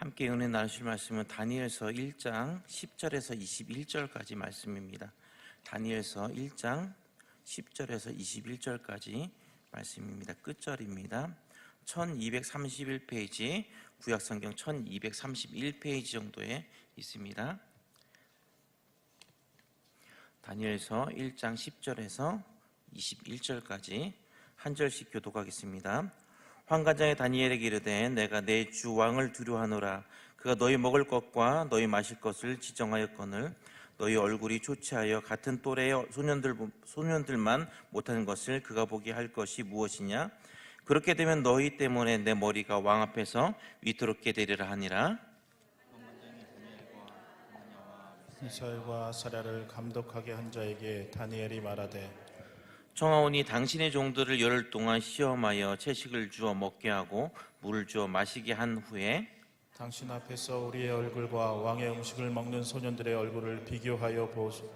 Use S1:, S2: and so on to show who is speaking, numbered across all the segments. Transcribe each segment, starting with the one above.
S1: 함께 은혜 나누실 말씀은 다니엘서 1장 10절에서 21절까지 말씀입니다. 다니엘서 1장 10절에서 21절까지 말씀입니다. 끝절입니다. 1231페이지, 구약성경 1231페이지 정도에 있습니다. 다니엘서 1장 10절에서 21절까지 한 절씩 교독하겠습니다. 환관장에 다니엘에게 이르되 내가 내 주 왕을 두려워하노라. 그가 너희 먹을 것과 너희 마실 것을 지정하였거늘 너희 얼굴이 좋지하여 같은 또래의 소년들만 못하는 것을 그가 보게 할 것이 무엇이냐? 그렇게 되면 너희 때문에 내 머리가 왕 앞에서 위태롭게 되리라 하니라.
S2: 미사엘과 아사랴를 감독하게 한 자에게 다니엘이 말하되
S1: 청하오니 당신의 종들을 열흘 동안 시험하여 채식을 주어 먹게 하고 물을 주어 마시게 한 후에
S2: 당신 앞에서 우리의 얼굴과 왕의 음식을 먹는 소년들의 얼굴을 비교하여 보소.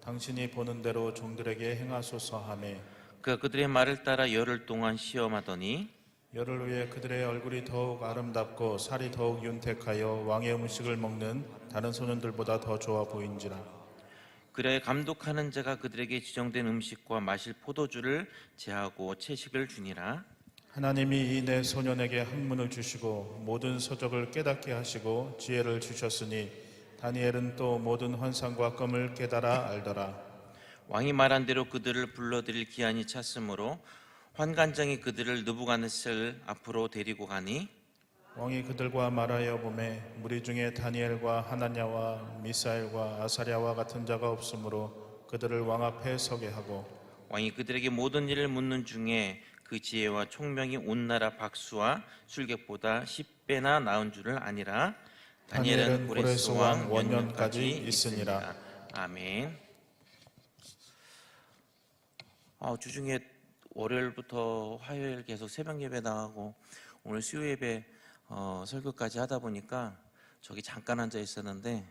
S2: 당신이 보는 대로 종들에게 행하소서 하매
S1: 그가 그들의 말을 따라 열흘 동안 시험하더니
S2: 열흘 후에 그들의 얼굴이 더욱 아름답고 살이 더욱 윤택하여 왕의 음식을 먹는 다른 소년들보다 더 좋아 보인지라.
S1: 그래 감독하는 자가 그들에게 지정된 음식과 마실 포도주를 제하고 채식을 주니라.
S2: 하나님이 이 네 소년에게 학문을 주시고 모든 서적을 깨닫게 하시고 지혜를 주셨으니 다니엘은 또 모든 환상과 꿈을 깨달아 알더라.
S1: 왕이 말한 대로 그들을 불러들일 기한이 찼으므로 환관장이 그들을 느부갓네살 앞으로 데리고 가니
S2: 왕이 그들과 말하여 보매 무리 중에 다니엘과 하나냐와 미사엘과 아사랴와 같은 자가 없으므로 그들을 왕 앞에 서게 하고
S1: 왕이 그들에게 모든 일을 묻는 중에 그 지혜와 총명이 온 나라 박수와 술객보다 10배나 나은 줄을 아니라. 다니엘은 고레스 왕 원년까지 있으니라. 아멘. 주중에 월요일부터 화요일 계속 새벽 예배 나가고 오늘 수요 예배 설교까지 하다 보니까 저기 잠깐 앉아 있었는데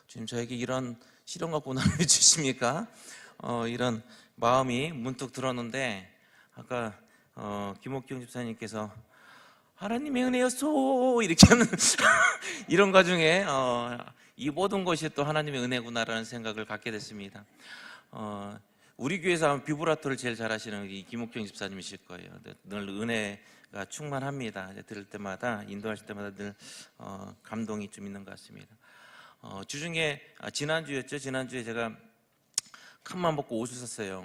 S1: 주님 저에게 이런 시련과 고난을 주십니까? 이런 마음이 문득 들었는데 아까 김옥경 집사님께서 하나님의 은혜였소 이렇게 하는 이런 과정에 이 모든 것이 또 하나님의 은혜구나라는 생각을 갖게 됐습니다. 우리 교회에서 아마 비브라토를 제일 잘하시는 이 김옥경 집사님이실 거예요. 늘 은혜가 충만합니다. 들을 때마다 인도하실 때마다 늘 감동이 좀 있는 것 같습니다. 주중에 지난주였죠. 지난주에 제가 큰맘 먹고 옷을 샀어요.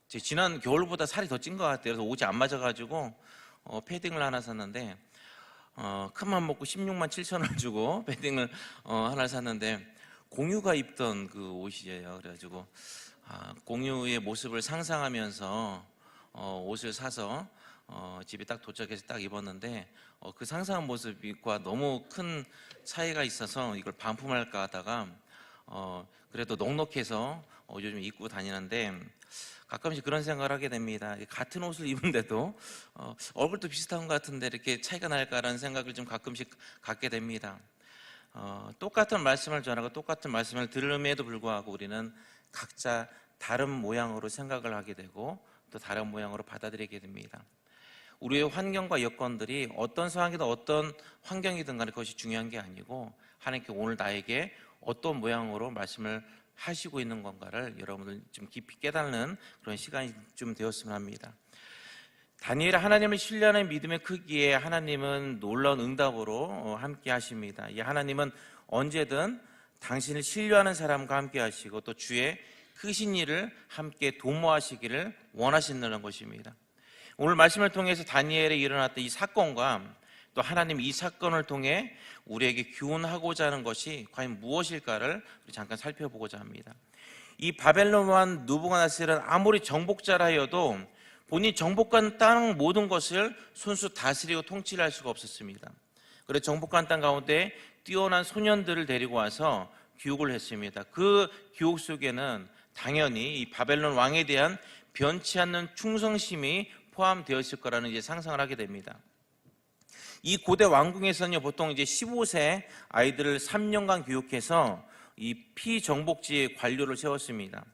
S1: 지난 겨울보다 살이 더 찐 것 같아요. 그래서 옷이 안 맞아가지고 패딩을 하나 샀는데 큰맘 먹고 16만 7천 원 주고 패딩을 하나 샀는데 공유가 입던 그 옷이에요. 그래가지고 공유의 모습을 상상하면서 옷을 사서 집에 딱 도착해서 딱 입었는데 그 상상한 모습과 너무 큰 차이가 있어서 이걸 반품할까 하다가 그래도 넉넉해서 요즘 입고 다니는데 가끔씩 그런 생각을 하게 됩니다. 같은 옷을 입은데도 얼굴도 비슷한 것 같은데 이렇게 차이가 날까라는 생각을 좀 가끔씩 갖게 됩니다. 똑같은 말씀을 전하고 똑같은 말씀을 들음에도 불구하고 우리는 각자 다른 모양으로 생각을 하게 되고 또 다른 모양으로 받아들이게 됩니다. 우리의 환경과 여건들이 어떤 상황이든 어떤 환경이든 간에 그것이 중요한 게 아니고 하나님께 오늘 나에게 어떤 모양으로 말씀을 하시고 있는 건가를 여러분들 좀 깊이 깨닫는 그런 시간이 좀 되었으면 합니다. 다니엘이 하나님을 신뢰하는 믿음의 크기에 하나님은 놀라운 응답으로 함께 하십니다. 이 하나님은 언제든 당신을 신뢰하는 사람과 함께 하시고 또 주의 크신 일을 함께 도모하시기를 원하신다는 것입니다. 오늘 말씀을 통해서 다니엘에 일어났던 이 사건과 또 하나님 이 사건을 통해 우리에게 교훈하고자 하는 것이 과연 무엇일까를 잠깐 살펴보고자 합니다. 이 바벨론 왕 느부갓네살은 아무리 정복자라 하여도 본인이 정복한 땅 모든 것을 손수 다스리고 통치를 할 수가 없었습니다. 그래서 정복한 땅 가운데 뛰어난 소년들을 데리고 와서 교육을 했습니다. 그 교육 속에는 당연히 이 바벨론 왕에 대한 변치 않는 충성심이 포함되었을 거라는 이제 상상을 하게 됩니다. 이 고대 왕궁에서는요, 보통 이제 15세 아이들을 3년간 교육해서 이 피정복지의 관료를 세웠습니다.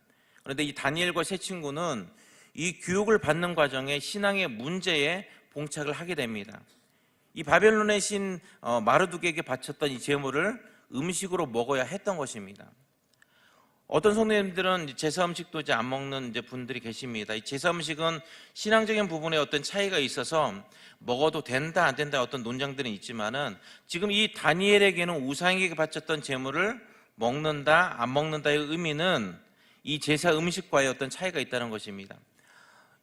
S1: 그런데 이 다니엘과 세 친구는 이 교육을 받는 과정에 신앙의 문제에 봉착을 하게 됩니다. 이 바벨론의 신 마르둑에게 바쳤던 이 제물을 음식으로 먹어야 했던 것입니다. 어떤 성도님들은 제사 음식도 이제 안 먹는 이제 분들이 계십니다. 이 제사 음식은 신앙적인 부분에 어떤 차이가 있어서 먹어도 된다 안 된다 어떤 논쟁들은 있지만은 지금 이 다니엘에게는 우상에게 바쳤던 제물을 먹는다 안 먹는다의 의미는 이 제사 음식과의 어떤 차이가 있다는 것입니다.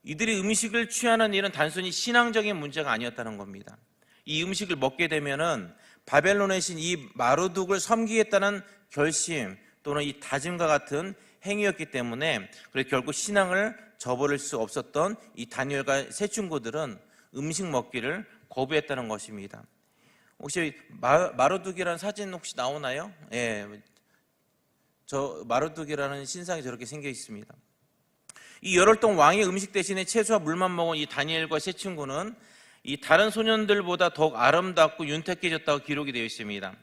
S1: 이들이 음식을 취하는 일은 단순히 신앙적인 문제가 아니었다는 겁니다. 이 음식을 먹게 되면은 바벨론의 신 이 마르둑을 섬기겠다는 결심 또는 이 다짐과 같은 행위였기 때문에 그래서 결국 신앙을 저버릴 수 없었던 이 다니엘과 세 친구들은 음식 먹기를 거부했다는 것입니다. 혹시 마르둑이라는 사진 혹시 나오나요? 예, 저 마르둑이라는 신상이 저렇게 생겨 있습니다. 이 열흘 동안 왕의 음식 대신에 채소와 물만 먹은 이 다니엘과 세 친구는 이 다른 소년들보다 더욱 아름답고 윤택해졌다고 기록이 되어 있습니다.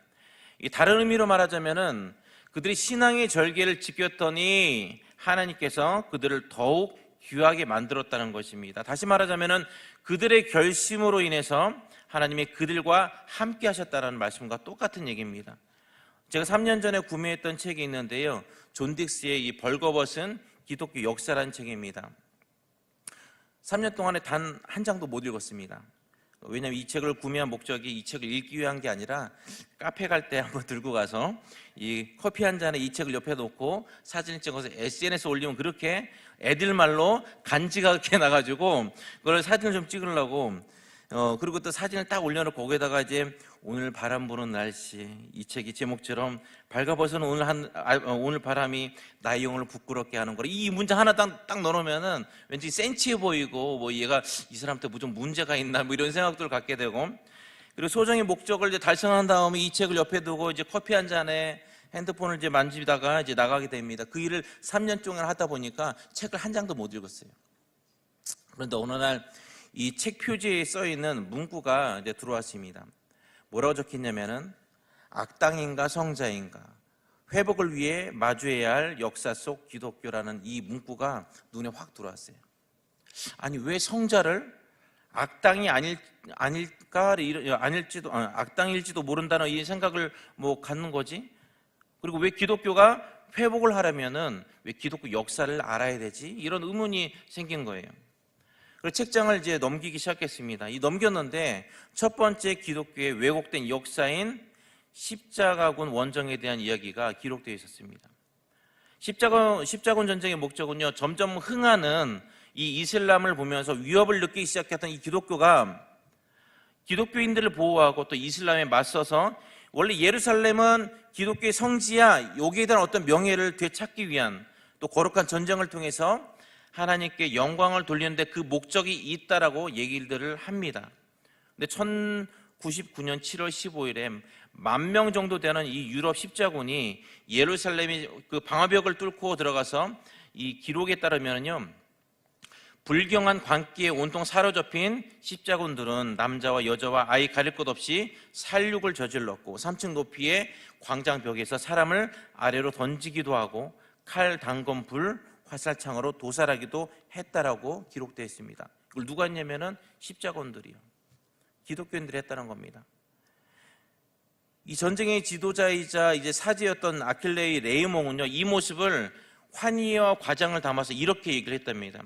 S1: 이 다른 의미로 말하자면은 그들이 신앙의 절개를 지켰더니 하나님께서 그들을 더욱 귀하게 만들었다는 것입니다. 다시 말하자면은 그들의 결심으로 인해서 하나님이 그들과 함께 하셨다는 말씀과 똑같은 얘기입니다. 제가 3년 전에 구매했던 책이 있는데요. 존 딕스의 이 벌거벗은 기독교 역사라는 책입니다. 3년 동안에 단 한 장도 못 읽었습니다. 왜냐하면 이 책을 구매한 목적이 이 책을 읽기 위한 게 아니라 카페 갈 때 한번 들고 가서 이 커피 한 잔에 이 책을 옆에 놓고 사진을 찍어서 SNS에 올리면 그렇게 애들 말로 간지가게 나가지고 그걸 사진을 좀 찍으려고 그리고 또 사진을 딱 올려놓고 거기에다가 이제 오늘 바람 부는 날씨 이 책이 제목처럼 발가벗은 오늘 바람이 나의 영혼을 부끄럽게 하는 거라 이 문장 하나 딱 넣어놓으면은 왠지 센치해 보이고 뭐 얘가 이 사람한테 무슨 문제가 있나 뭐 이런 생각들을 갖게 되고 그리고 소정의 목적을 이제 달성한 다음에 이 책을 옆에 두고 이제 커피 한 잔에 핸드폰을 이제 만지다가 이제 나가게 됩니다. 그 일을 3년 동안 하다 보니까 책을 한 장도 못 읽었어요. 그런데 어느 날 이 책 표지에 써 있는 문구가 이제 들어왔습니다. 뭐라고 적혔냐면은 악당인가 성자인가 회복을 위해 마주해야 할 역사 속 기독교라는 이 문구가 눈에 확 들어왔어요. 아니 왜 성자를 악당이 악당일지도 모른다는 이 생각을 뭐 갖는 거지? 그리고 왜 기독교가 회복을 하려면은 왜 기독교 역사를 알아야 되지? 이런 의문이 생긴 거예요. 그래서 책장을 이제 넘기기 시작했습니다. 이 넘겼는데 첫 번째 기독교의 왜곡된 역사인 십자가군 원정에 대한 이야기가 기록되어 있었습니다. 십자군 전쟁의 목적은요, 점점 흥하는 이 이슬람을 보면서 위협을 느끼기 시작했던 이 기독교가 기독교인들을 보호하고 또 이슬람에 맞서서 원래 예루살렘은 기독교의 성지야 여기에 대한 어떤 명예를 되찾기 위한 또 거룩한 전쟁을 통해서 하나님께 영광을 돌리는데 그 목적이 있다라고 얘기들을 합니다. 근데 1099년 7월 15일에 10,000명 정도 되는 이 유럽 십자군이 예루살렘의 그 방화벽을 뚫고 들어가서 이 기록에 따르면요, 불경한 광기에 온통 사로잡힌 십자군들은 남자와 여자와 아이 가릴 것 없이 살육을 저질렀고 3층 높이의 광장벽에서 사람을 아래로 던지기도 하고 칼, 단검, 불, 화살창으로 도살하기도 했다라고 기록되어 있습니다. 이걸 누가 했냐면은 십자군들이요, 기독교인들이 했다는 겁니다. 이 전쟁의 지도자이자 이제 사제였던 아킬레이 레이몽은요, 이 모습을 환희와 과장을 담아서 이렇게 얘기를 했답니다.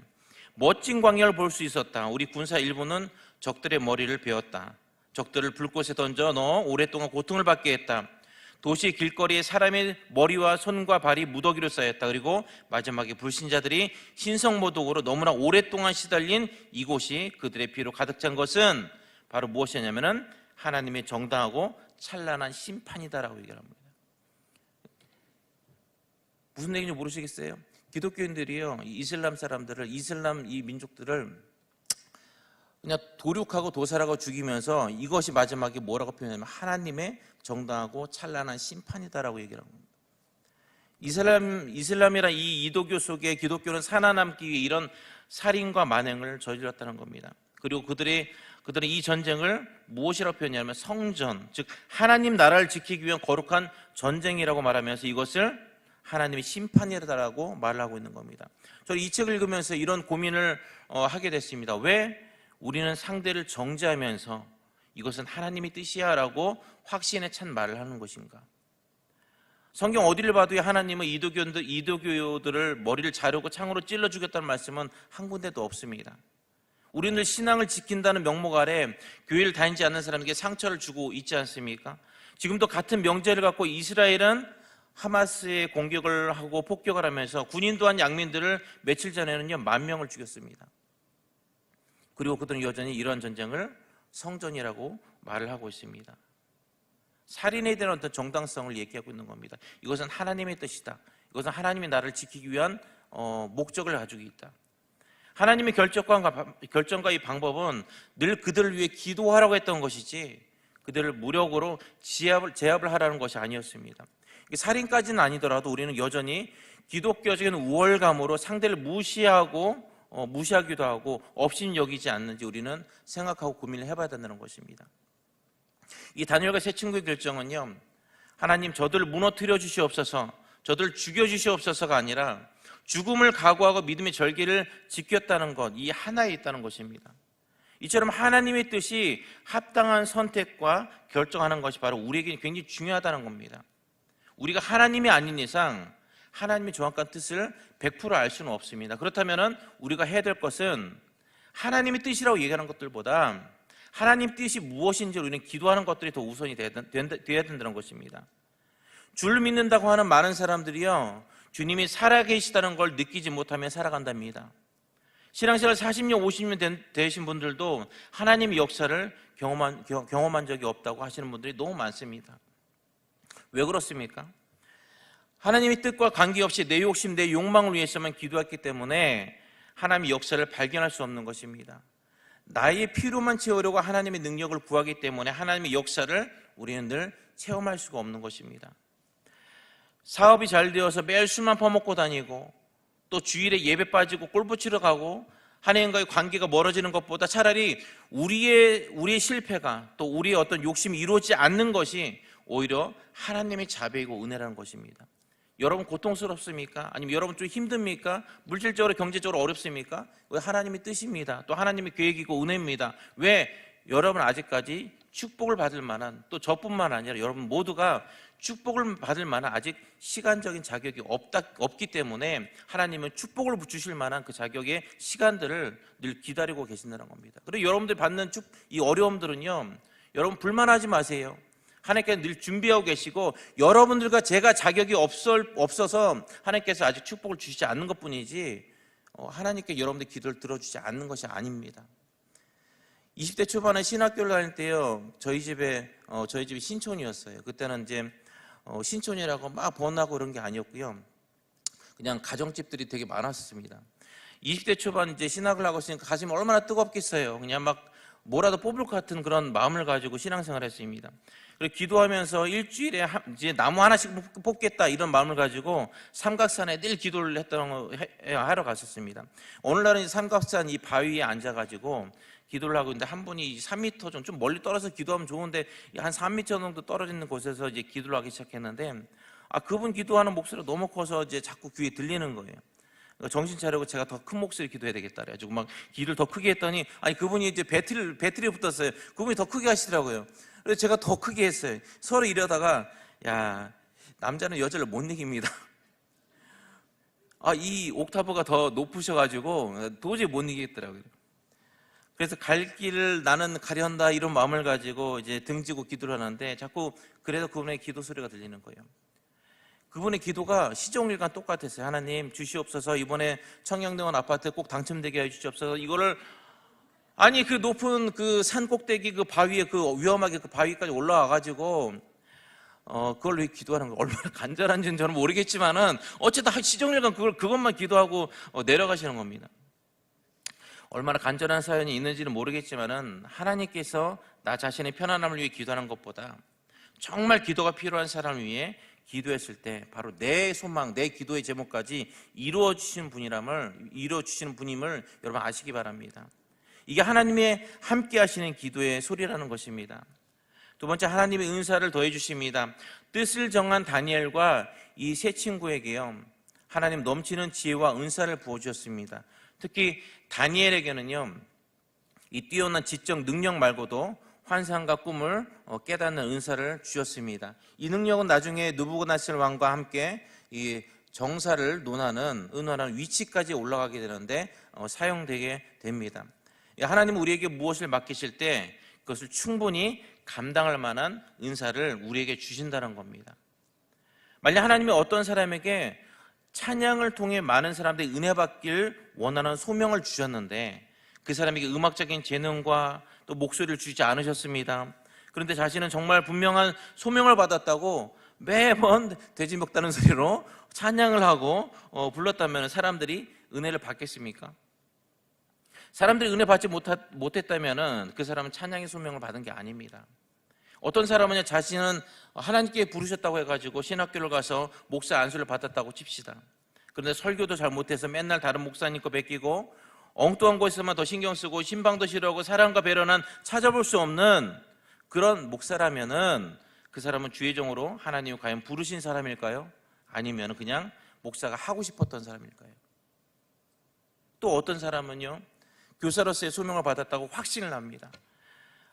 S1: 멋진 광야를 볼 수 있었다. 우리 군사 일부는 적들의 머리를 베었다. 적들을 불꽃에 던져 넣어 오랫동안 고통을 받게 했다. 도시 길거리에 사람의 머리와 손과 발이 무더기로 쌓였다. 그리고 마지막에 불신자들이 신성모독으로 너무나 오랫동안 시달린 이곳이 그들의 피로 가득 찬 것은 바로 무엇이냐면은 하나님의 정당하고 찬란한 심판이다라고 얘기를 합니다. 무슨 얘기인지 모르시겠어요? 기독교인들이요, 이슬람 사람들을, 이슬람 이 민족들을 그냥 도륙하고 도살하고 죽이면서 이것이 마지막에 뭐라고 표현하냐면 하나님의 정당하고 찬란한 심판이다라고 얘기를 합니다. 이슬람이란 이 이도교 속에 기독교는 살아남기 위해 이런 살인과 만행을 저질렀다는 겁니다. 그리고 그들은 이 전쟁을 무엇이라고 표현하냐면 성전, 즉 하나님 나라를 지키기 위한 거룩한 전쟁이라고 말하면서 이것을 하나님의 심판이라고 말을 하고 있는 겁니다. 저는 이 책을 읽으면서 이런 고민을 하게 됐습니다. 왜 우리는 상대를 정죄하면서 이것은 하나님의 뜻이야 라고 확신에 찬 말을 하는 것인가? 성경 어디를 봐도 하나님은 이도교들을 머리를 자르고 창으로 찔러 죽였다는 말씀은 한 군데도 없습니다. 우리는 신앙을 지킨다는 명목 아래 교회를 다니지 않는 사람에게 상처를 주고 있지 않습니까? 지금도 같은 명제를 갖고 이스라엘은 하마스에 공격을 하고 폭격을 하면서 군인도 한 양민들을 며칠 전에는요 10,000명을 죽였습니다. 그리고 그들은 여전히 이러한 전쟁을 성전이라고 말을 하고 있습니다. 살인에 대한 어떤 정당성을 얘기하고 있는 겁니다. 이것은 하나님의 뜻이다. 이것은 하나님이 나를 지키기 위한 목적을 가지고 있다. 하나님의 결정과 이 방법은 늘 그들을 위해 기도하라고 했던 것이지 그들을 무력으로 제압을 하라는 것이 아니었습니다. 살인까지는 아니더라도 우리는 여전히 기독교적인 우월감으로 상대를 무시하기도 하고 업신 여기지 않는지 우리는 생각하고 고민을 해봐야 된다는 것입니다. 이 다니엘과 세 친구의 결정은요, 하나님 저들을 무너뜨려 주시옵소서, 저들을 죽여 주시옵소서가 아니라 죽음을 각오하고 믿음의 절개를 지켰다는 것, 이 하나에 있다는 것입니다. 이처럼 하나님의 뜻이 합당한 선택과 결정하는 것이 바로 우리에게 굉장히 중요하다는 겁니다. 우리가 하나님이 아닌 이상 하나님의 정확한 뜻을 100% 알 수는 없습니다. 그렇다면 우리가 해야 될 것은 하나님의 뜻이라고 얘기하는 것들보다 하나님 뜻이 무엇인지 우리는 기도하는 것들이 더 우선이 돼야 된다는 것입니다. 주를 믿는다고 하는 많은 사람들이요, 주님이 살아계시다는 걸 느끼지 못하며 살아간답니다. 신앙생활 40년, 50년 되신 분들도 하나님의 역사를 경험한 적이 없다고 하시는 분들이 너무 많습니다. 왜 그렇습니까? 하나님의 뜻과 관계없이 내 욕심, 내 욕망을 위해서만 기도했기 때문에 하나님의 역사를 발견할 수 없는 것입니다. 나의 필요만 채우려고 하나님의 능력을 구하기 때문에 하나님의 역사를 우리는 늘 체험할 수가 없는 것입니다. 사업이 잘 되어서 매일 술만 퍼먹고 다니고 또 주일에 예배 빠지고 골프 치러 가고 하나님과의 관계가 멀어지는 것보다 차라리 우리의 실패가 또 우리의 어떤 욕심이 이루어지지 않는 것이 오히려 하나님의 자비이고 은혜라는 것입니다. 여러분 고통스럽습니까? 아니면 여러분 좀 힘듭니까? 물질적으로 경제적으로 어렵습니까? 왜 하나님의 뜻입니다. 또 하나님의 계획이고 은혜입니다. 왜 여러분 아직까지 축복을 받을 만한, 또 저뿐만 아니라 여러분 모두가 축복을 받을 만한 아직 시간적인 자격이 없기 때문에 하나님은 축복을 주실 만한 그 자격의 시간들을 늘 기다리고 계신다는 겁니다. 그리고 여러분들이 받는 이 어려움들은요, 여러분 불만하지 마세요. 하나님께서 늘 준비하고 계시고 여러분들과 제가 자격이 없어서 하나님께서 아직 축복을 주시지 않는 것뿐이지 하나님께 여러분들 기도를 들어주지 않는 것이 아닙니다. 20대 초반에 신학교를 다닐 때요, 저희 집이 신촌이었어요. 그때는 이제 신촌이라고 막 번화고 그런 게 아니었고요, 그냥 가정집들이 되게 많았습니다. 20대 초반 이제 신학을 하고 있으니까 가슴이 얼마나 뜨겁겠어요. 그냥 막 뭐라도 뽑을 것 같은 그런 마음을 가지고 신앙생활을 했습니다. 그리고 기도하면서 일주일에 이제 나무 하나씩 뽑겠다 이런 마음을 가지고 삼각산에 늘 기도를 하러 갔었습니다. 오늘날은 삼각산 이 바위에 앉아가지고 기도를 하고 있는데 한 분이 3m 좀 멀리 떨어져서 기도하면 좋은데 한 3m 정도 떨어져 있는 곳에서 이제 기도를 하기 시작했는데 그분 기도하는 목소리가 너무 커서 이제 자꾸 귀에 들리는 거예요. 정신 차리고 제가 더 큰 목소리 기도해야 되겠다 그래가지고 막 기도를 더 크게 했더니 그분이 이제 배터리에 붙었어요. 그분이 더 크게 하시더라고요. 그래서 제가 더 크게 했어요. 서로 이러다가 야, 남자는 여자를 못 이깁니다. 이 옥타브가 더 높으셔가지고 도저히 못 이기겠더라고요. 그래서 갈 길을 나는 가련다 이런 마음을 가지고 이제 등지고 기도를 하는데 자꾸 그래서 그분의 기도 소리가 들리는 거예요. 그분의 기도가 시종일관 똑같았어요. 하나님 주시옵소서, 이번에 청량대원 아파트 꼭 당첨되게 해주시옵소서. 이거를 그 높은 그 산 꼭대기 그 바위에 위험하게 그 바위까지 올라와가지고 그걸 왜 기도하는 거 얼마나 간절한지는 저는 모르겠지만은 어쨌든 시종일관 그것만 기도하고 내려가시는 겁니다. 얼마나 간절한 사연이 있는지는 모르겠지만은 하나님께서 나 자신의 편안함을 위해 기도하는 것보다 정말 기도가 필요한 사람을 위해 기도했을 때 바로 내 소망, 내 기도의 제목까지 이루어 주시는 분임을 여러분 아시기 바랍니다. 이게 하나님의 함께 하시는 기도의 소리라는 것입니다. 두 번째, 하나님의 은사를 더해 주십니다. 뜻을 정한 다니엘과 이 세 친구에게요, 하나님 넘치는 지혜와 은사를 부어 주셨습니다. 특히 다니엘에게는요, 이 뛰어난 지적 능력 말고도 환상과 꿈을 깨닫는 은사를 주셨습니다. 이 능력은 나중에 느부갓네살 왕과 함께 이 정사를 의논하는 위치까지 올라가게 되는데 사용되게 됩니다. 하나님은 우리에게 무엇을 맡기실 때 그것을 충분히 감당할 만한 은사를 우리에게 주신다는 겁니다. 만약 하나님이 어떤 사람에게 찬양을 통해 많은 사람들이 은혜 받길 원하는 소명을 주셨는데 그 사람에게 음악적인 재능과 또 목소리를 주지 않으셨습니다. 그런데 자신은 정말 분명한 소명을 받았다고 매번 돼지 먹다는 소리로 찬양을 하고 불렀다면 사람들이 은혜를 받겠습니까? 사람들이 은혜 받지 못했다면 그 사람은 찬양의 소명을 받은 게 아닙니다. 어떤 사람은 자신은 하나님께 부르셨다고 해가지고 신학교를 가서 목사 안수를 받았다고 칩시다. 그런데 설교도 잘 못해서 맨날 다른 목사님 거 베끼고 엉뚱한 곳에서만 더 신경 쓰고 신방도 싫어하고 사랑과 배려는 찾아볼 수 없는 그런 목사라면은 그 사람은 주의 종으로 하나님이 과연 부르신 사람일까요? 아니면 그냥 목사가 하고 싶었던 사람일까요? 또 어떤 사람은요, 교사로서의 소명을 받았다고 확신을 합니다.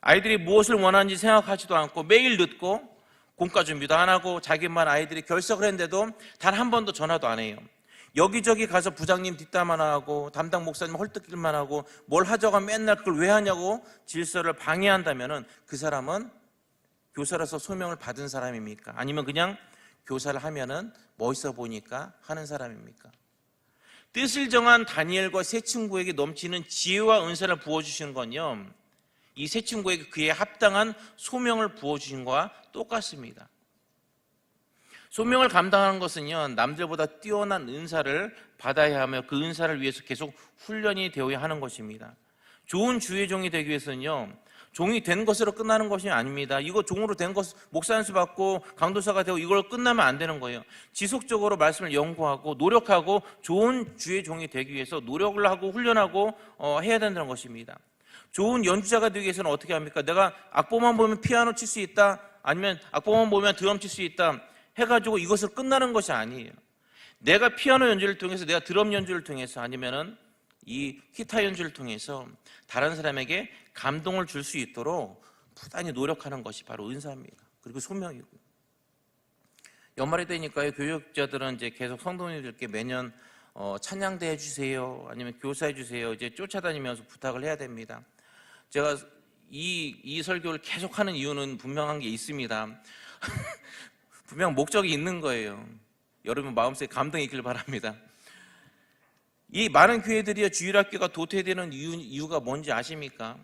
S1: 아이들이 무엇을 원하는지 생각하지도 않고 매일 늦고 공과 준비도 안 하고 자기만 아이들이 결석을 했는데도 단 한 번도 전화도 안 해요. 여기저기 가서 부장님 뒷담화나 하고 담당 목사님 헐뜯길만 하고 뭘 하자고 맨날 그걸 왜 하냐고 질서를 방해한다면 그 사람은 교사로서 소명을 받은 사람입니까? 아니면 그냥 교사를 하면은 멋있어 보이니까 하는 사람입니까? 뜻을 정한 다니엘과 세 친구에게 넘치는 지혜와 은사를 부어주시는 건요, 이 세 친구에게 그에 합당한 소명을 부어주신 것과 똑같습니다. 소명을 감당하는 것은요, 남들보다 뛰어난 은사를 받아야 하며 그 은사를 위해서 계속 훈련이 되어야 하는 것입니다. 좋은 주의 종이 되기 위해서는요, 종이 된 것으로 끝나는 것이 아닙니다. 이거 종으로 된 것, 목사 안수 받고 강도사가 되고 이걸 끝나면 안 되는 거예요. 지속적으로 말씀을 연구하고 노력하고 좋은 주의 종이 되기 위해서 노력을 하고 훈련하고 해야 된다는 것입니다. 좋은 연주자가 되기 위해서는 어떻게 합니까? 내가 악보만 보면 피아노 칠 수 있다, 아니면 악보만 보면 드럼 칠 수 있다 해가지고 이것을 끝나는 것이 아니에요. 내가 피아노 연주를 통해서, 내가 드럼 연주를 통해서, 아니면은 이 기타 연주를 통해서 다른 사람에게 감동을 줄 수 있도록 부단히 노력하는 것이 바로 은사입니다. 그리고 소명이고, 연말이 되니까요, 교육자들은 이제 계속 성도님들께 매년 찬양대 해주세요, 아니면 교사해 주세요, 이제 쫓아다니면서 부탁을 해야 됩니다. 제가 이 설교를 계속하는 이유는 분명한 게 있습니다. 분명 목적이 있는 거예요. 여러분 마음속에 감동이 있길 바랍니다. 이 많은 교회들이 주일학교가 도태되는 이유가 뭔지 아십니까?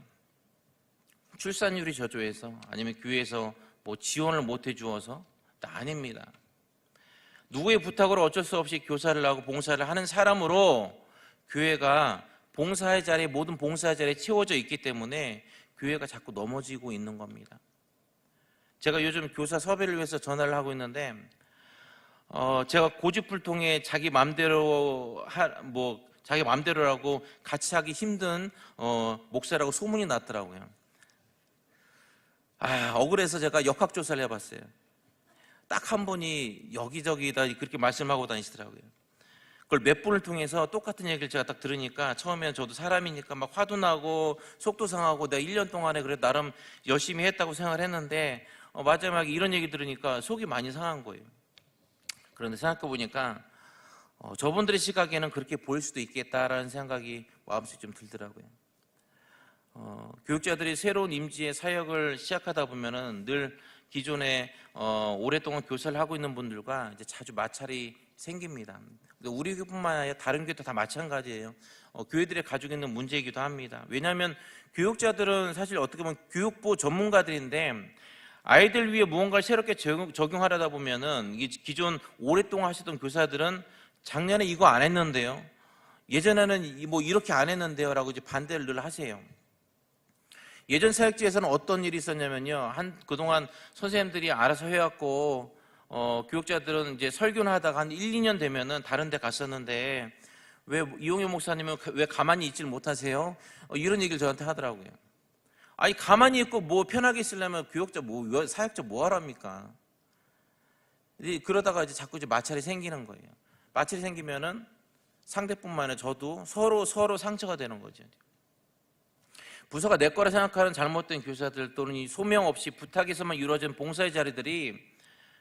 S1: 출산율이 저조해서, 아니면 교회에서 뭐 지원을 못 해주어서? 아닙니다. 누구의 부탁으로 어쩔 수 없이 교사를 하고 봉사를 하는 사람으로 교회가 봉사의 자리에, 모든 봉사의 자리에 채워져 있기 때문에 교회가 자꾸 넘어지고 있는 겁니다. 제가 요즘 교사 섭외를 위해서 전화를 하고 있는데 제가 고집불통에 자기 마음대로라고 같이 하기 힘든 목사라고 소문이 났더라고요. 억울해서 제가 역학조사를 해봤어요. 딱 한 분이 여기저기다 그렇게 말씀하고 다니시더라고요. 그걸 몇 분을 통해서 똑같은 얘기를 제가 딱 들으니까 처음에는 저도 사람이니까 막 화도 나고 속도 상하고 내가 1년 동안에 그래도 나름 열심히 했다고 생각을 했는데 마지막에 이런 얘기 들으니까 속이 많이 상한 거예요. 그런데 생각해보니까 저분들의 시각에는 그렇게 보일 수도 있겠다라는 생각이 마음속에 좀 들더라고요. 교육자들이 새로운 임지의 사역을 시작하다 보면은 늘 기존에 오랫동안 교사를 하고 있는 분들과 이제 자주 마찰이 생깁니다. 우리 교회뿐만 아니라 다른 교회도 다 마찬가지예요. 교회들이 가지고 있는 문제이기도 합니다. 왜냐하면 교육자들은 사실 어떻게 보면 교육부 전문가들인데 아이들 위해 무언가를 새롭게 적용하려다 보면은 기존 오랫동안 하시던 교사들은 작년에 이거 안 했는데요, 예전에는 뭐 이렇게 안 했는데요 라고 이제 반대를 늘 하세요. 예전 사역지에서는 어떤 일이 있었냐면요, 그동안 선생님들이 알아서 해왔고 교육자들은 이제 설교를 하다가 한 1, 2년 되면은 다른 데 갔었는데 왜 이용현 목사님은 왜 가만히 있질 못하세요? 이런 얘기를 저한테 하더라고요. 아니 가만히 있고 뭐 편하게 있으려면 교육자 사역자 뭐 하랍니까? 그러다가 이제 자꾸 이제 마찰이 생기는 거예요. 마찰이 생기면은 상대뿐만 아니라 저도 서로 상처가 되는 거죠. 부서가 내 거라 생각하는 잘못된 교사들 또는 이 소명 없이 부탁에서만 이루어진 봉사의 자리들이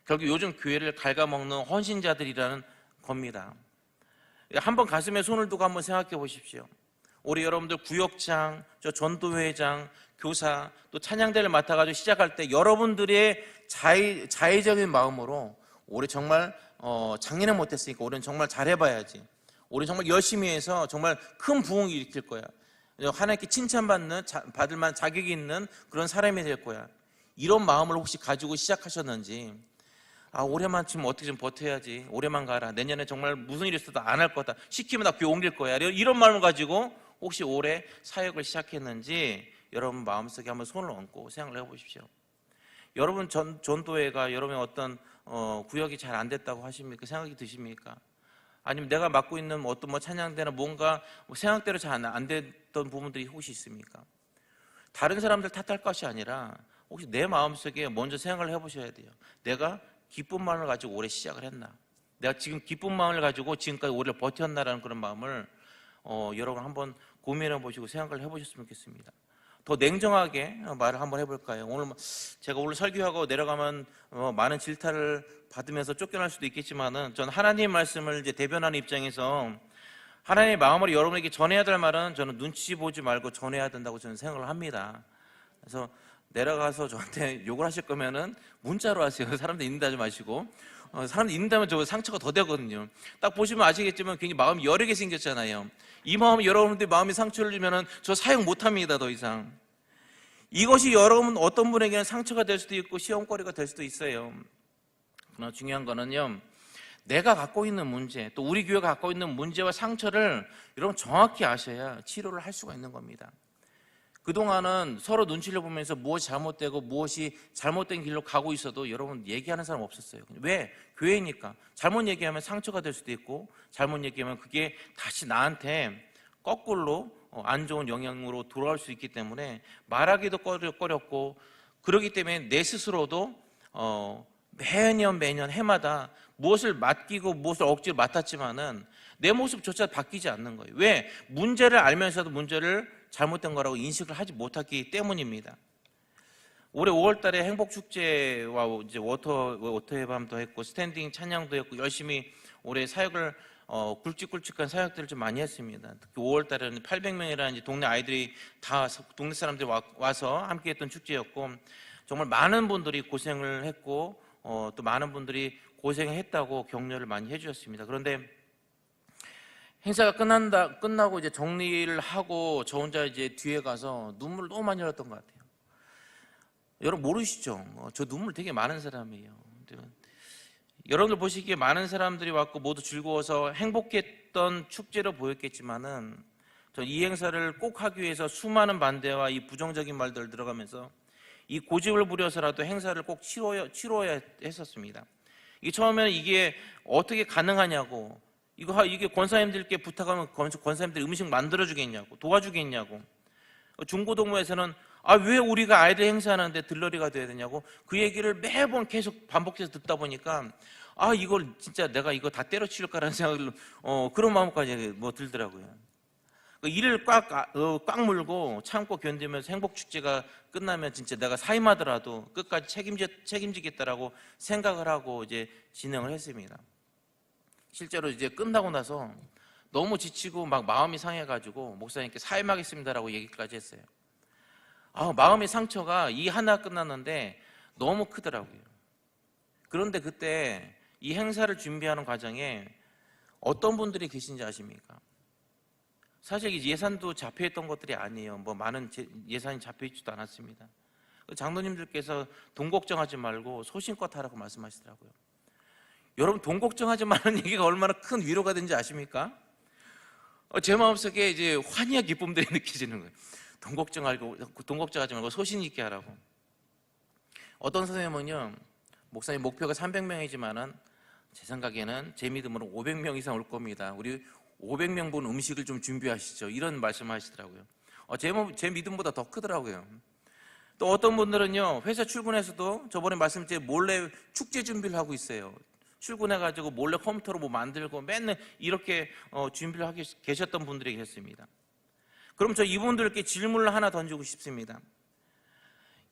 S1: 결국 요즘 교회를 갉아먹는 헌신자들이라는 겁니다. 한번 가슴에 손을 두고 한번 생각해 보십시오. 우리 여러분들 구역장, 저 전도회장, 교사, 또 찬양대를 맡아가지고 시작할 때 여러분들의 자의적인 마음으로 올해 정말 작년에 못했으니까 올해는 정말 잘해봐야지. 올해 정말 열심히 해서 정말 큰 부흥을 일으킬 거야. 하나님께 받을 만한 자격이 있는 그런 사람이 될 거야. 이런 마음을 혹시 가지고 시작하셨는지, 올해만 지금 어떻게 좀 버텨야지. 올해만 가라. 내년에 정말 무슨 일이 있어도 안 할 거다. 시키면 나 교회 옮길 거야. 이런 마음을 가지고 혹시 올해 사역을 시작했는지 여러분 마음속에 한번 손을 얹고 생각을 해보십시오. 여러분 전도회가 여러분의 어떤 구역이 잘 안 됐다고 하십니까? 생각이 드십니까? 아니면 내가 맡고 있는 어떤 찬양대나 뭔가 생각대로 잘 안 됐던 부분들이 혹시 있습니까? 다른 사람들 탓할 것이 아니라 혹시 내 마음속에 먼저 생각을 해보셔야 돼요. 내가 기쁜 마음을 가지고 올해 시작을 했나? 내가 지금 기쁜 마음을 가지고 지금까지 올해를 버텼나라는 그런 마음을 여러분 한번 고민해 보시고 생각을 해보셨으면 좋겠습니다. 더 냉정하게 말을 한번 해볼까요? 제가 오늘 설교하고 내려가면 많은 질타를 받으면서 쫓겨날 수도 있겠지만은 전 하나님의 말씀을 이제 대변하는 입장에서 하나님의 마음으로 여러분에게 전해야 될 말은 저는 눈치 보지 말고 전해야 된다고 저는 생각을 합니다. 그래서 내려가서 저한테 욕을 하실 거면은 문자로 하세요. 사람들 있는다 하지 마시고. 사람들 있는다면 저 상처가 더 되거든요. 딱 보시면 아시겠지만 굉장히 마음이 여러 개 생겼잖아요. 이 마음이 여러분들 마음이 상처를 주면은 저 사역 못합니다. 더 이상. 이것이 여러분 어떤 분에게는 상처가 될 수도 있고 시험거리가 될 수도 있어요. 그러나 중요한 거는요, 내가 갖고 있는 문제, 또 우리 교회가 갖고 있는 문제와 상처를 여러분 정확히 아셔야 치료를 할 수가 있는 겁니다. 그동안은 서로 눈치를 보면서 무엇이 잘못되고 무엇이 잘못된 길로 가고 있어도 여러분 얘기하는 사람 없었어요. 왜? 교회니까. 잘못 얘기하면 상처가 될 수도 있고 잘못 얘기하면 그게 다시 나한테 거꾸로 안 좋은 영향으로 돌아올 수 있기 때문에 말하기도 꺼렸고, 그렇기 때문에 내 스스로도 매년 해마다 무엇을 맡기고 무엇을 억지로 맡았지만은 내 모습조차 바뀌지 않는 거예요. 왜? 문제를 알면서도 문제를 잘못된 거라고 인식을 하지 못했기 때문입니다. 올해 5월 달에 행복축제와 이제 워터의 밤도 했고 스탠딩 찬양도 했고 열심히 올해 사역을 굵직굵직한 사역들을 좀 많이 했습니다. 특히 5월 달에는 800명이라는 동네 아이들이 다 동네 사람들이 와서 함께 했던 축제였고, 정말 많은 분들이 고생을 했고 또 많은 분들이 고생했다고 격려를 많이 해주셨습니다. 그런데 행사가 끝나고 이제 정리를 하고 저 혼자 이제 뒤에 가서 눈물을 너무 많이 흘렸던 것 같아요. 여러분 모르시죠? 저 눈물 되게 많은 사람이에요. 여러분들 보시기에 많은 사람들이 왔고 모두 즐거워서 행복했던 축제로 보였겠지만은 전 이 행사를 꼭 하기 위해서 수많은 반대와 이 부정적인 말들 들어가면서 이 고집을 부려서라도 행사를 꼭 치러야 했었습니다. 처음에는 이게 어떻게 가능하냐고, 이게 권사님들께 부탁하면 권사님들이 음식 만들어주겠냐고, 도와주겠냐고. 중고동무에서는 왜 우리가 아이들 행사하는데 들러리가 돼야 되냐고, 그 얘기를 매번 계속 반복해서 듣다 보니까 이걸 진짜 내가 이거 다 때려치울까라는 생각을 그런 마음까지 들더라고요. 이를 꽉 물고 참고 견디면서 행복축제가 끝나면 진짜 내가 사임하더라도 끝까지 책임지겠다라고 생각을 하고 이제 진행을 했습니다. 실제로 이제 끝나고 나서 너무 지치고 막 마음이 상해가지고 목사님께 사임하겠습니다라고 얘기까지 했어요. 마음의 상처가 이 하나 끝났는데 너무 크더라고요. 그런데 그때 이 행사를 준비하는 과정에 어떤 분들이 계신지 아십니까? 사실 예산도 잡혀있던 것들이 아니에요. 많은 예산이 잡혀있지도 않았습니다. 장로님들께서 돈 걱정하지 말고 소신껏 하라고 말씀하시더라고요. 여러분 돈 걱정하지 말라는 얘기가 얼마나 큰 위로가 되는지 아십니까? 제 마음속에 이제 환희와 기쁨들이 느껴지는 거예요. 돈 걱정하지 말고 소신 있게 하라고. 어떤 선생님은요, 목사님 목표가 300명이지만은 제 생각에는 제 믿음으로 500명 이상 올 겁니다. 우리 500명분 음식을 좀 준비하시죠. 이런 말씀하시더라고요. 제 믿음보다 더 크더라고요. 또 어떤 분들은요, 회사 출근해서도 저번에 말씀드린 몰래 축제 준비를 하고 있어요. 출근해가지고 몰래 컴퓨터로 만들고 맨날 이렇게 준비를 하고 계셨던 분들이 계셨습니다. 그럼 저 이분들께 질문을 하나 던지고 싶습니다.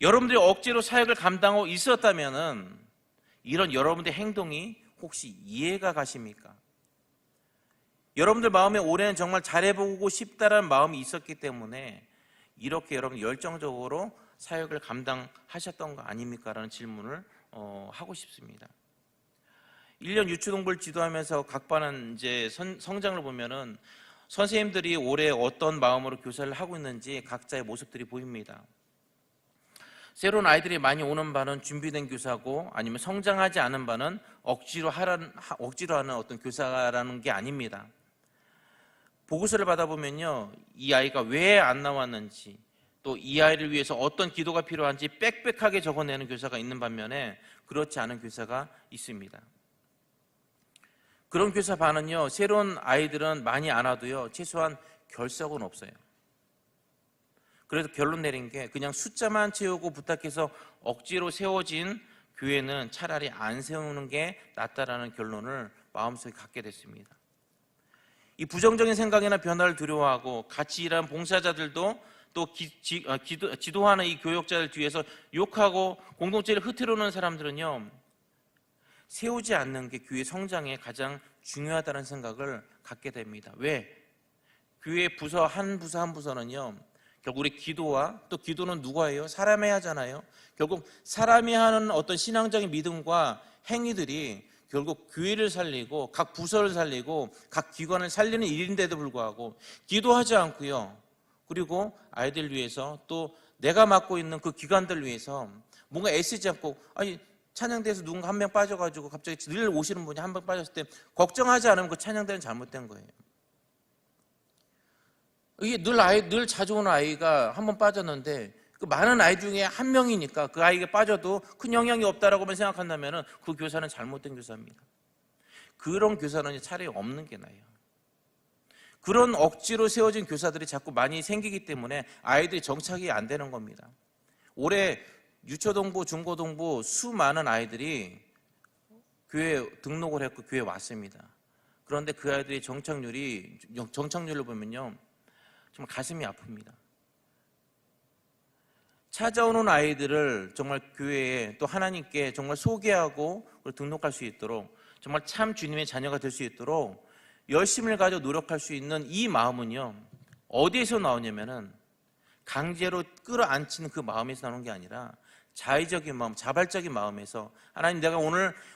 S1: 여러분들이 억지로 사역을 감당하고 있었다면은 이런 여러분들의 행동이 혹시 이해가 가십니까? 여러분들 마음에 올해는 정말 잘해보고 싶다라는 마음이 있었기 때문에 이렇게 여러분 열정적으로 사역을 감당하셨던 거 아닙니까? 라는 질문을 하고 싶습니다. 1년 유초동부를 지도하면서 각 반은 이제 성장을 보면은 선생님들이 올해 어떤 마음으로 교사를 하고 있는지 각자의 모습들이 보입니다. 새로운 아이들이 많이 오는 반은 준비된 교사고, 아니면 성장하지 않은 반은 억지로 하는 어떤 교사라는 게 아닙니다. 보고서를 받아보면요, 이 아이가 왜 안 나왔는지, 또 이 아이를 위해서 어떤 기도가 필요한지 빽빽하게 적어내는 교사가 있는 반면에 그렇지 않은 교사가 있습니다. 그런 교사 반은요, 새로운 아이들은 많이 안 와도요, 최소한 결석은 없어요. 그래서 결론 내린 게 그냥 숫자만 채우고 부탁해서 억지로 세워진 교회는 차라리 안 세우는 게 낫다라는 결론을 마음속에 갖게 됐습니다. 이 부정적인 생각이나 변화를 두려워하고 같이 일하는 봉사자들도 또 지도하는 이 교역자들 뒤에서 욕하고 공동체를 흐트러놓는 사람들은요, 세우지 않는 게 교회 성장에 가장 중요하다는 생각을 갖게 됩니다. 왜? 교회 부서 한 부서는요, 결국 우리 기도와, 또 기도는 누가 해요? 사람이 하잖아요. 결국 사람이 하는 어떤 신앙적인 믿음과 행위들이 결국 교회를 살리고 각 부서를 살리고 각 기관을 살리는 일인데도 불구하고 기도하지 않고요, 그리고 아이들 위해서 또 내가 맡고 있는 그 기관들 위해서 뭔가 애쓰지 않고, 아니 찬양대에서 누군가 한 명 빠져가지고 갑자기 늘 오시는 분이 한 명 빠졌을 때 걱정하지 않으면 그 찬양대는 잘못된 거예요. 이게 늘 자주 오는 아이가 한 번 빠졌는데 그 많은 아이 중에 한 명이니까 그 아이가 빠져도 큰 영향이 없다라고만 생각한다면 그 교사는 잘못된 교사입니다. 그런 교사는 차라리 없는 게 나아요. 그런 억지로 세워진 교사들이 자꾸 많이 생기기 때문에 아이들이 정착이 안 되는 겁니다. 올해 유초동부, 중고동부 수많은 아이들이 교회에 등록을 했고 교회에 왔습니다. 그런데 그 아이들의 정착률을 보면요, 정말 가슴이 아픕니다. 찾아오는 아이들을 정말 교회에 또 하나님께 정말 소개하고 등록할 수 있도록, 정말 참 주님의 자녀가 될 수 있도록 열심을 가지고 노력할 수 있는 이 마음은요, 어디에서 나오냐면은 강제로 끌어안치는 그 마음에서 나오는 게 아니라 자의적인 마음, 자발적인 마음에서, 하나님 내가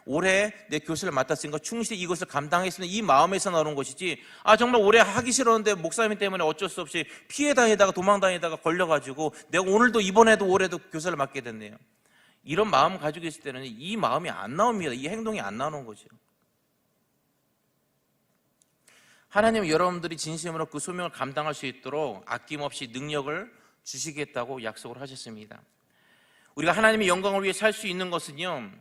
S1: 올해 내 교수를 맡았으니까 충실히 이것을 감당했으니 이 마음에서 나오는 것이지, 정말 올해 하기 싫었는데 목사님 때문에 어쩔 수 없이 피해 다니다가 도망 다니다가 걸려가지고 내가 오늘도 이번에도 올해도 교수를 맡게 됐네요, 이런 마음 가지고 있을 때는 이 마음이 안 나옵니다. 이 행동이 안 나오는 거죠. 하나님은 여러분들이 진심으로 그 소명을 감당할 수 있도록 아낌없이 능력을 주시겠다고 약속을 하셨습니다. 우리가 하나님의 영광을 위해 살 수 있는 것은요,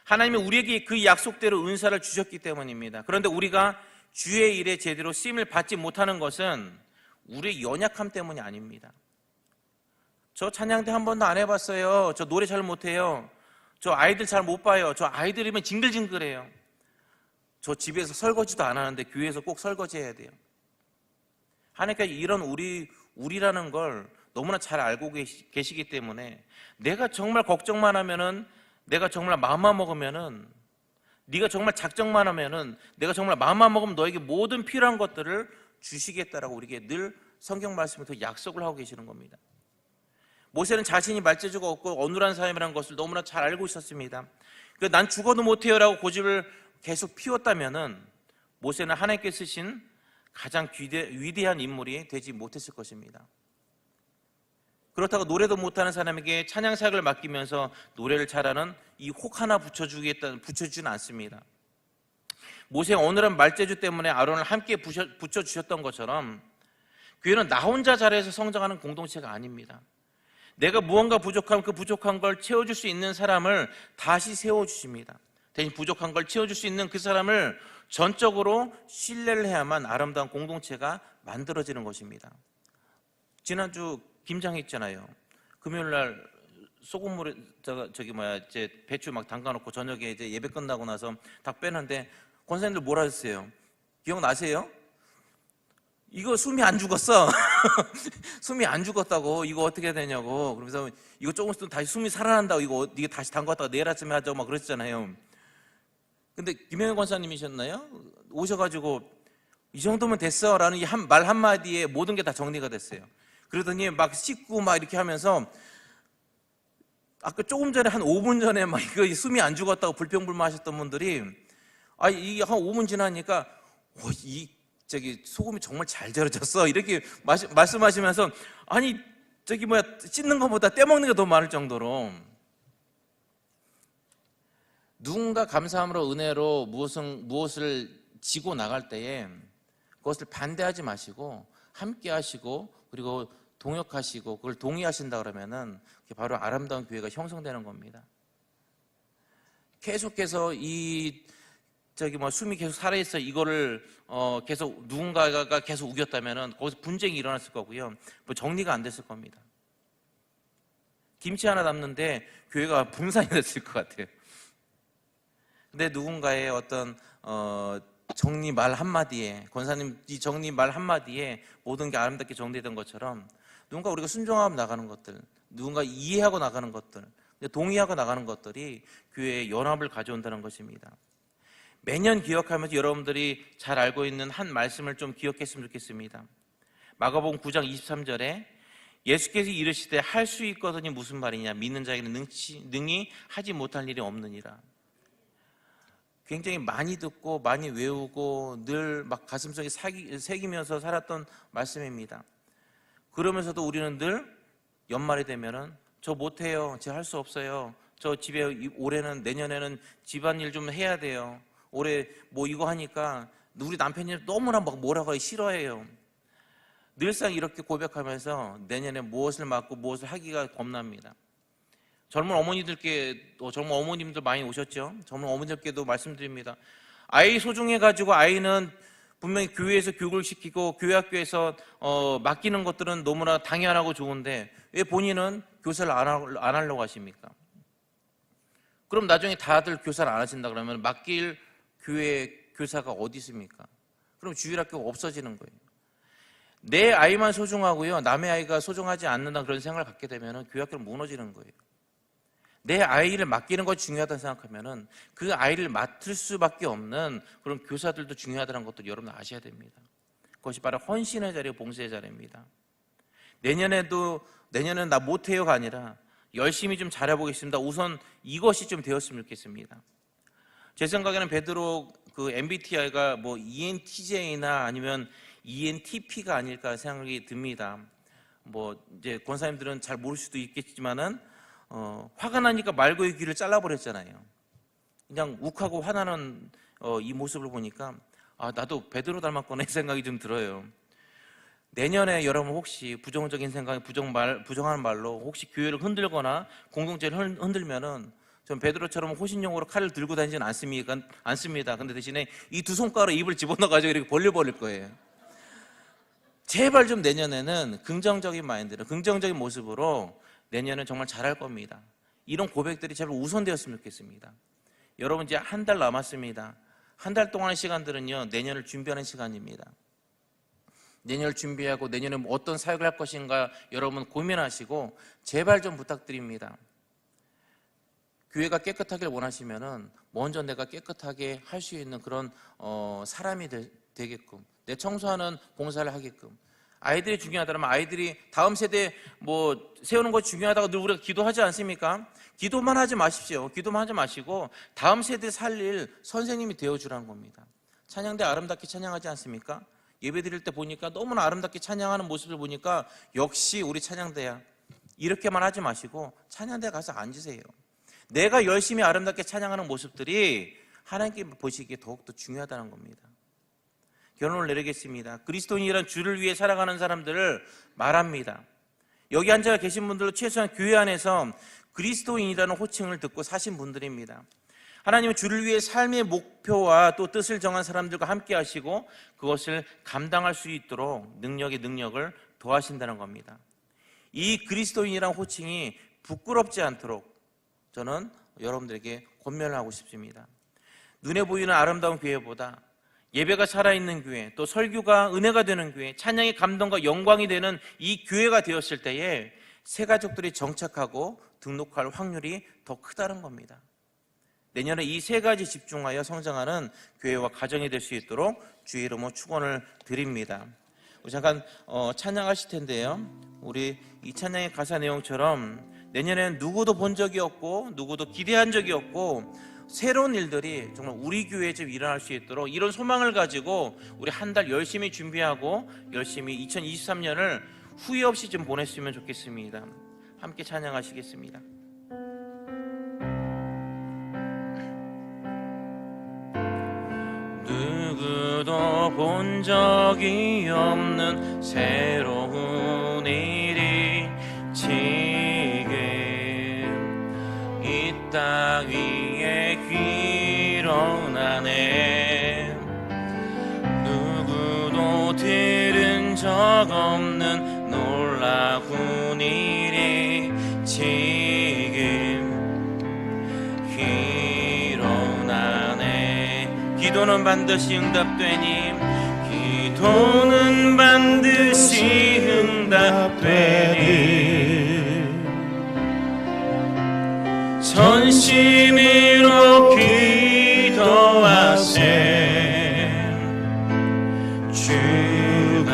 S1: 하나님이 우리에게 그 약속대로 은사를 주셨기 때문입니다. 그런데 우리가 주의 일에 제대로 쓰임을 받지 못하는 것은 우리의 연약함 때문이 아닙니다. 저 찬양대 한 번도 안 해봤어요. 저 노래 잘 못해요. 저 아이들 잘 못 봐요. 저 아이들이면 징글징글해요. 저 집에서 설거지도 안 하는데 교회에서 꼭 설거지 해야 돼요. 하나님께서 이런 우리라는 걸 너무나 잘 알고 계시기 때문에 내가 정말 걱정만 하면은, 내가 정말 마음만 먹으면은, 네가 정말 작정만 하면은, 내가 정말 마음만 먹으면 너에게 모든 필요한 것들을 주시겠다라고 우리에게 늘 성경 말씀에서 약속을 하고 계시는 겁니다. 모세는 자신이 말재주가 없고 어눌한 사람이라는 것을 너무나 잘 알고 있었습니다. 난 죽어도 못해요라고 고집을 계속 피웠다면은 모세는 하나님께 쓰신 가장 위대한 인물이 되지 못했을 것입니다. 그렇다고 노래도 못하는 사람에게 찬양 사역을 맡기면서 노래를 잘하는 이 혹 하나 붙여주지는 않습니다. 모세가 어느한 말재주 때문에 아론을 함께 붙여주셨던 것처럼 교회는 나 혼자 잘해서 성장하는 공동체가 아닙니다. 내가 무언가 부족하면 그 부족한 걸 채워줄 수 있는 사람을 다시 세워주십니다. 대신 부족한 걸 채워줄 수 있는 그 사람을 전적으로 신뢰를 해야만 아름다운 공동체가 만들어지는 것입니다. 지난주 김장 있잖아요. 금요일날 소금물에 이제 배추 막 담가놓고 저녁에 이제 예배 끝나고 나서 닭 빼는데 권사님들 뭐라 했어요? 기억나세요? 이거 숨이 안 죽었어. 숨이 안 죽었다고 이거 어떻게 해야 되냐고. 그러면서 이거 조금 있으면 다시 숨이 살아난다고 이거 다시 담갔다가 내일 아침에 하자고 막 그랬잖아요. 근데 김영현 권사님이셨나요? 오셔가지고 이 정도면 됐어 라는 말 한마디에 모든 게 다 정리가 됐어요. 그러더니 막 씻고 막 이렇게 하면서 아까 조금 전에 한 5분 전에 막 이거 숨이 안 죽었다고 불평불만 하셨던 분들이 이게 한 5분 지나니까 소금이 정말 잘 절여졌어 이렇게 말씀하시면서 씻는 것보다 떼먹는 게 더 많을 정도로 누군가 감사함으로 은혜로 무엇을 지고 나갈 때에 그것을 반대하지 마시고 함께 하시고 그리고 동역하시고 그걸 동의하신다 그러면은 그게 바로 아름다운 교회가 형성되는 겁니다. 계속해서 숨이 계속 살아있어 이거를 계속 누군가가 계속 우겼다면은 거기서 분쟁이 일어났을 거고요. 뭐 정리가 안 됐을 겁니다. 김치 하나 담는데 교회가 분산이 됐을 것 같아요. 근데 누군가의 어떤 정리 말 한마디에 권사님 이 정리 말 한마디에 모든 게 아름답게 정리된 것처럼 누군가 우리가 순종하고 나가는 것들, 누군가 이해하고 나가는 것들, 동의하고 나가는 것들이 교회의 연합을 가져온다는 것입니다. 매년 기억하면서 여러분들이 잘 알고 있는 한 말씀을 좀 기억했으면 좋겠습니다. 마가복음 9장 23절에 예수께서 이르시되 할 수 있거든이 무슨 말이냐, 믿는 자에게는 능히 하지 못할 일이 없느니라. 굉장히 많이 듣고 많이 외우고 늘 막 가슴속에 새기면서 살았던 말씀입니다. 그러면서도 우리는 늘 연말이 되면은 저 못해요, 저 할 수 없어요, 저 집에 올해는 내년에는 집안일 좀 해야 돼요, 올해 뭐 이거 하니까 우리 남편이 너무나 막 뭐라고 하기 싫어해요. 늘상 이렇게 고백하면서 내년에 무엇을 맡고 무엇을 하기가 겁납니다. 젊은 어머님들 많이 오셨죠? 젊은 어머님들께도 말씀드립니다. 아이 소중해가지고 아이는 분명히 교회에서 교육을 시키고 교회 학교에서 맡기는 것들은 너무나 당연하고 좋은데 왜 본인은 교사를 안 하려고 하십니까? 그럼 나중에 다들 교사를 안 하신다 그러면 맡길 교회 교사가 어디 있습니까? 그럼 주일학교가 없어지는 거예요. 내 아이만 소중하고요, 남의 아이가 소중하지 않는다 그런 생각을 갖게 되면 교회 학교는 무너지는 거예요. 내 아이를 맡기는 것이 중요하다고 생각하면 그 아이를 맡을 수밖에 없는 그런 교사들도 중요하다는 것도 여러분 아셔야 됩니다. 그것이 바로 헌신의 자리고 봉사의 자리입니다. 내년에는 나 못해요가 아니라 열심히 좀 잘해보겠습니다. 우선 이것이 좀 되었으면 좋겠습니다. 제 생각에는 베드로 그 MBTI가 뭐 ENTJ나 아니면 ENTP가 아닐까 생각이 듭니다. 뭐 이제 권사님들은 잘 모를 수도 있겠지만은 화가 나니까 말고의 귀를 잘라버렸잖아요. 그냥 욱하고 화나는 이 모습을 보니까 나도 베드로 닮았구나 이 생각이 좀 들어요. 내년에 여러분 혹시 부정적인 생각에 부정하는 말로 혹시 교회를 흔들거나 공동체를 흔들면은 전 베드로처럼 호신용으로 칼을 들고 다니지는 않습니다. 근데 대신에 이 두 손가락으로 입을 집어넣어가지고 이렇게 벌릴 거예요. 제발 좀 내년에는 긍정적인 마인드로, 긍정적인 모습으로 내년은 정말 잘할 겁니다. 이런 고백들이 제발 우선되었으면 좋겠습니다. 여러분 이제 한 달 남았습니다. 한 달 동안의 시간들은요, 내년을 준비하는 시간입니다. 내년을 준비하고 내년에 어떤 사역을 할 것인가 여러분 고민하시고 제발 좀 부탁드립니다. 교회가 깨끗하길 원하시면은 먼저 내가 깨끗하게 할 수 있는 그런 사람이 되게끔, 내 청소하는 봉사를 하게끔. 아이들이 중요하다면 아이들이 다음 세대 세우는 것이 중요하다고 늘 우리가 기도하지 않습니까? 기도만 하지 마십시오. 기도만 하지 마시고 다음 세대 살릴 선생님이 되어주라는 겁니다. 찬양대 아름답게 찬양하지 않습니까? 예배 드릴 때 보니까 너무나 아름답게 찬양하는 모습을 보니까 역시 우리 찬양대야. 이렇게만 하지 마시고 찬양대 가서 앉으세요. 내가 열심히 아름답게 찬양하는 모습들이 하나님께 보시기에 더욱더 중요하다는 겁니다. 결론을 내리겠습니다. 그리스도인이란 주를 위해 살아가는 사람들을 말합니다. 여기 앉아 계신 분들도 최소한 교회 안에서 그리스도인이라는 호칭을 듣고 사신 분들입니다. 하나님은 주를 위해 삶의 목표와 또 뜻을 정한 사람들과 함께 하시고 그것을 감당할 수 있도록 능력을 더하신다는 겁니다. 이 그리스도인이라는 호칭이 부끄럽지 않도록 저는 여러분들에게 권면을 하고 싶습니다. 눈에 보이는 아름다운 교회보다 예배가 살아있는 교회, 또 설교가 은혜가 되는 교회, 찬양의 감동과 영광이 되는 이 교회가 되었을 때에 새 가족들이 정착하고 등록할 확률이 더 크다는 겁니다. 내년에 이 세 가지 집중하여 성장하는 교회와 가정이 될 수 있도록 주의 이름으로 축원을 드립니다. 우리 잠깐 찬양하실 텐데요. 우리 이 찬양의 가사 내용처럼 내년에는 누구도 본 적이 없고 누구도 기대한 적이 없고 새로운 일들이 정말 우리 교회에 좀 일어날 수 있도록 이런 소망을 가지고 우리 한 달 열심히 준비하고 열심히 2023년을 후회 없이 좀 보냈으면 좋겠습니다. 함께 찬양하시겠습니다. 누구도 본 적이 없는 새로운 일이 지금 이 땅 위에 일어나네. 누구도 들은 적 없는 놀라운 일이 지금 일어나네. 기도는 반드시 응답되니, 기도는 반드시 응답되니, 전심으로 기도하세. 주가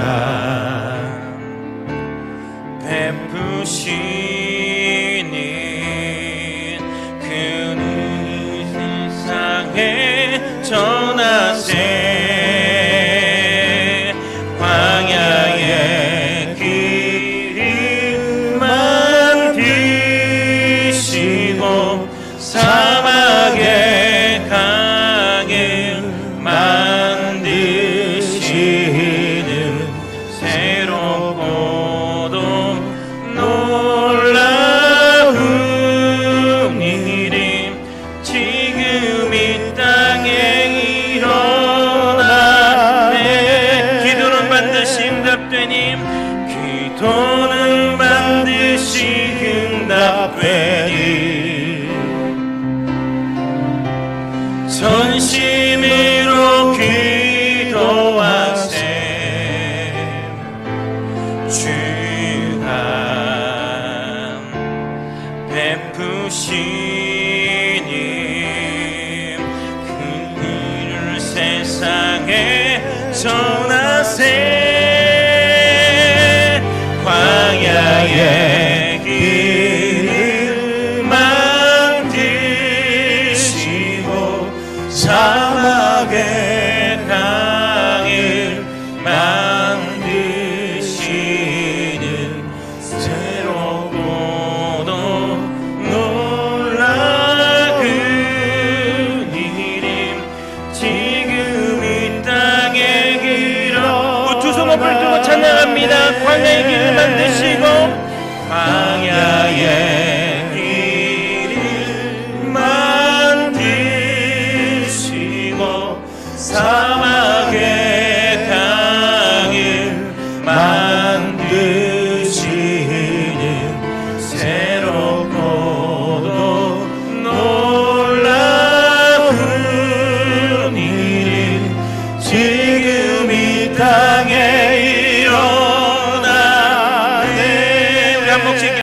S1: 베푸시는 그 세상에 전하세. 광야의 길을 만드시고 사막의 강을 만드시는 새롭고도 놀라운 일이 지금 이 땅에 일어나네. 기도는 반드시 응답되니, 기도는 반드시 응답되니, 전심으로 기도하세. 주가 베푸시니 그 일을 세상에 전하세. 광야의 길을 만드시고 사막의 강을 만드시는 새롭고도 놀라운 일임 지금 이 땅에 일어. 두 손을 들고 찬양합니다. 광야의 길을 만드시고, 광야의 길을 만드시고 사막의 강을